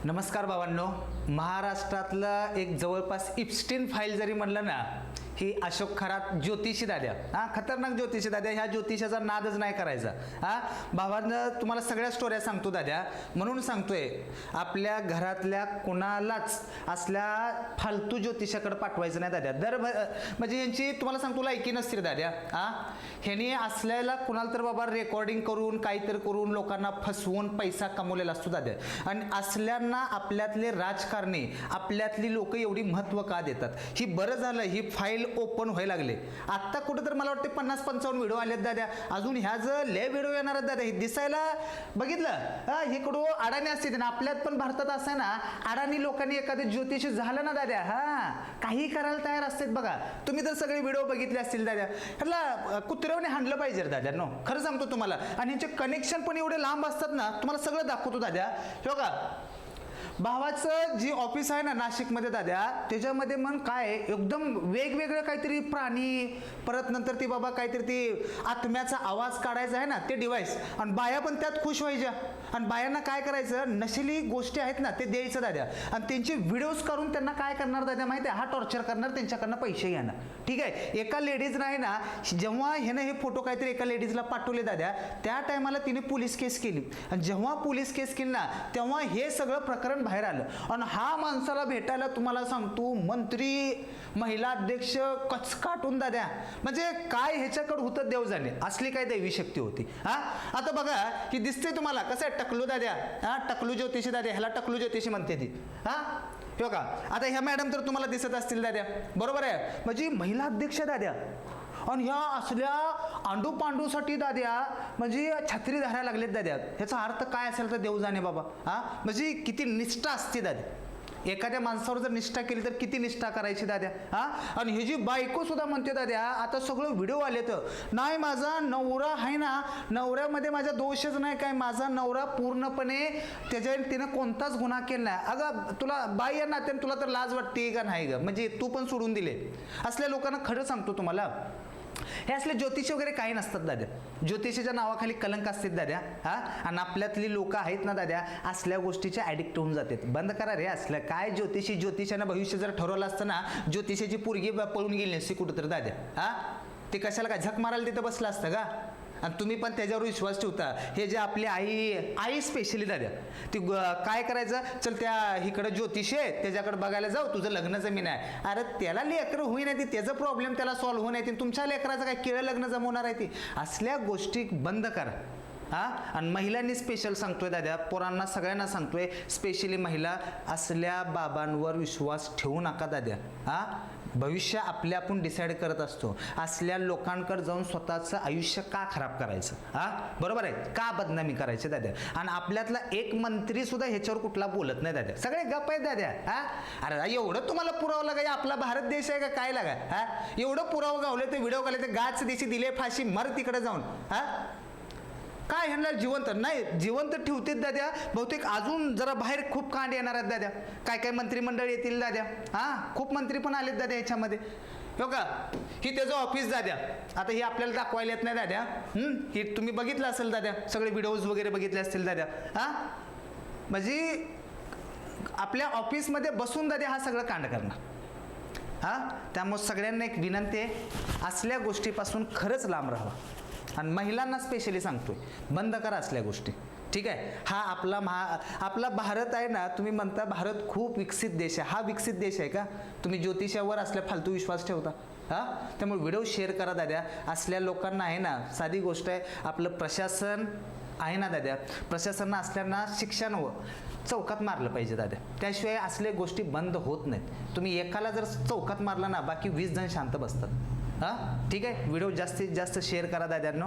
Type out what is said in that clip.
नमस्कार भावांनो, महाराष्ट्रातलं एक जवळपास इप्स्टीन फाईल जरी म्हणलं ना, ही अशोक खरात ज्योतिषी दाद्या, खतरनाक ज्योतिषी दाद्या, ह्या ज्योतिषाचा नादच नाही करायचा. भावांनो, तुम्हाला सगळ्या स्टोऱ्या सांगतो दाद्या, म्हणून सांगतोय आपल्या घरातल्या कुणालाच असल्या फालतू ज्योतिषाकडे पाठवायचं नाही दाद्या. म्हणजे यांची तुम्हाला सांगतो लायकी नसते रे दाद्या. ह्यानी असल्याला कुणाला तर बाबा रेकॉर्डिंग करून काहीतरी करून लोकांना फसवून पैसा कमवलेला असतो दाद्या. आणि असल्यांना आपल्यातले राजकारणी, आपल्यातली लोक एवढी महत्त्व का देतात? ही बरं झालं ही फाईल ओपन व्हायला लागले. आत्ता कुठं तर मला वाटते 50-55 व्हिडिओ आलेत दाद्या. अजून ह्या जर लय व्हिडिओ येणार आहेत दाद्या. हे दिसायला बघितलं इकडं अडाणी असते ना, आपल्यात पण भारतात असं आहे ना, अडाणी लोकांनी एखादं ज्योतिष झालं ना दाद्या, काही करायला तयार असतात बघा. तुम्ही तर सगळे व्हिडिओ बघितले असतील दाद्या. ह्याला कुत्र्याने हाणलं पाहिजे दाद्या. नो, खरं सांगतो तुम्हाला. आणि ह्याचे कनेक्शन पण एवढे लांब असतात ना, तुम्हाला सगळं दाखवतो दाद्या. हो का, भावाचं जी ऑफिस आहे ना नाशिकमध्ये दाद्या, त्याच्यामध्ये मग काय एकदम वेगवेगळे काहीतरी प्राणी, परत नंतर ती बाबा काहीतरी ती आत्म्याचा आवाज काढायचा आहे ना ते डिव्हाइस, आणि बाया पण त्यात खुश व्हायच्या. आणि बायांना काय करायचं, नशिली गोष्टी आहेत ना ते द्यायचं दाद्या. आणि त्यांचे व्हिडिओज करून त्यांना काय करणार दाद्या माहिती आहे, टॉर्चर करणार, त्यांच्याकडनं पैसे घेणार. ठीक आहे, एका लेडीज नाही ना, जेव्हा ह्यानं हे फोटो काहीतरी एका लेडीजला पाठवले दाद्या, त्या टायमाला तिने पोलीस केस केली. आणि जेव्हा पोलीस केस केली ना, तेव्हा हे सगळं प्रकरण बाहेर आलं. आणि हा माणसाला भेटायला तुम्हाला सांगतो मंत्री, महिला अध्यक्ष कचकाटून दाद्या. म्हणजे काय ह्याच्याकडे होतं देव जाणे, असली काय दैवी शक्ती होती. आता बघा की दिसते तुम्हाला कसं आहे, टकलू दाद्या. टकलू ज्योतिषी दाद्या, ह्याला टकलू ज्योतिषी म्हणते ती. हो का, आता ह्या मॅडम तर तुम्हाला दिसत असतील दाद्या, बरोबर आहे. म्हणजे महिला अध्यक्ष दाद्या, आणि ह्या असल्या आंडू पांडूसाठी दाद्या म्हणजे छत्री धरायला लागलेत दाद्या. ह्याचा अर्थ काय असेल तर देव जाणे बाबा. म्हणजे किती निष्ठा असते दाद्या. एखाद्या माणसावर जर निष्ठा केली तर किती निष्ठा करायची दाद्या. आणि ही जी बायको सुद्धा म्हणते दाद्या, आता सगळं व्हिडिओ आले तर नाही, माझा नवरा आहे ना, नवऱ्यामध्ये माझा दोषच नाही काय, माझा नवरा पूर्णपणे तिनं कोणताच गुन्हा केला नाही. अगं तुला बाई आहे ना, तुला तर लाज वाटते का नाही ग? म्हणजे तू पण सोडून दिले. असल्या लोकांना खरं सांगतो तुम्हाला, हे असले ज्योतिषी वगैरे काही नसतात दाद्या. ज्योतिषाच्या नावाखाली कलंक असतात दाद्या. आणि आपल्यातली लोक आहेत ना दाद्या, असल्या गोष्टीच्या ॲडिक्ट होऊन जातात. बंद करा रे असलं काय. ज्योतिषानं भविष्य जर ठरवलं असतं ना, ज्योतिषाची पोरगी पळून गेली नसती कुठं तर दाद्या. ते कशाला काय झक मारायला तिथं बसलं असतं का? आणि तुम्ही पण त्याच्यावर विश्वास ठेवता. हे जे आपली आई स्पेशली दाद्या, ती काय करायचं, चल त्या इकडं ज्योतिष आहे त्याच्याकडे बघायला जाऊ, तुझं लग्न जमीन आहे. अरे त्याला लेकरं होई नाही, ती त्याचा प्रॉब्लेम त्याला सॉल्व्ह होऊ नाही, तुमच्या लेकराचं काय केळं लग्न जमवणार आहे ती. असल्या गोष्टी बंद करा. आणि महिलांनी स्पेशल सांगतोय दाद्या, पोरांना सगळ्यांना सांगतोय, स्पेशली महिला, असल्या बाबांवर विश्वास ठेवू नका दाद्या. भविष्य आपल्या आपण डिसाईड करत असतो. असल्या लोकांकडे जाऊन स्वतःचं आयुष्य का खराब करायचं? बरोबर आहे, का बदनामी करायची दाद्या? आणि आपल्यातला एक मंत्री सुद्धा ह्याच्यावर कुठला बोलत नाही दाद्या, सगळे गप्प आहेत दाद्या. अरे एवढं तुम्हाला पुरावं लागा, आपला भारत देश आहे का काय लागा? एवढं पुरावं गावले ते व्हिडिओ काढले, ते गाच देशी दिले फाशी, मर तिकडे जाऊन. काय ह्यांना जिवंत नाही, जिवंत ठेवतात दाद्या. बहुतेक अजून जरा बाहेर खूप कांड येणार आहेत दाद्या. काय काय मंत्रिमंडळ येतील दाद्या. खूप मंत्री पण आलेत दाद्या ह्याच्यामध्ये. हो का, ही त्याचं ऑफिस दाद्या. आता ही आपल्याला दाखवायला येत नाही दाद्या. ही तुम्ही बघितलं असेल दाद्या, सगळे व्हिडिओज वगैरे बघितले असतील दाद्या. म्हणजे आपल्या ऑफिसमध्ये बसून दाद्या हा सगळं कांड करणार. त्यामुळे सगळ्यांना एक विनंती आहे, असल्या गोष्टीपासून खरंच लांब राहावं. आणि महिलांना स्पेशली सांगतोय, बंद करा असल्या गोष्टी. ठीक आहे, हा आपला भारत आहे ना, तुम्ही म्हणता भारत खूप विकसित देश आहे. हा विकसित देश आहे का? तुम्ही ज्योतिषावर असल्या फालतू विश्वास ठेवता. त्यामुळे व्हिडिओ शेअर करा दाद्या. असल्या लोकांना आहे ना, साधी गोष्ट आहे, आपलं प्रशासन आहे ना दाद्या, प्रशासनानं असल्यांना शिक्षा नवं चौकात मारलं पाहिजे दाद्या. त्याशिवाय असल्या गोष्टी बंद होत नाहीत. तुम्ही एकाला जर चौकात मारला ना, बाकी 20 जण शांत बसतात. ठीक आहे, व्हिडिओ जास्तीत जास्त शेअर करा दाद्यांनो.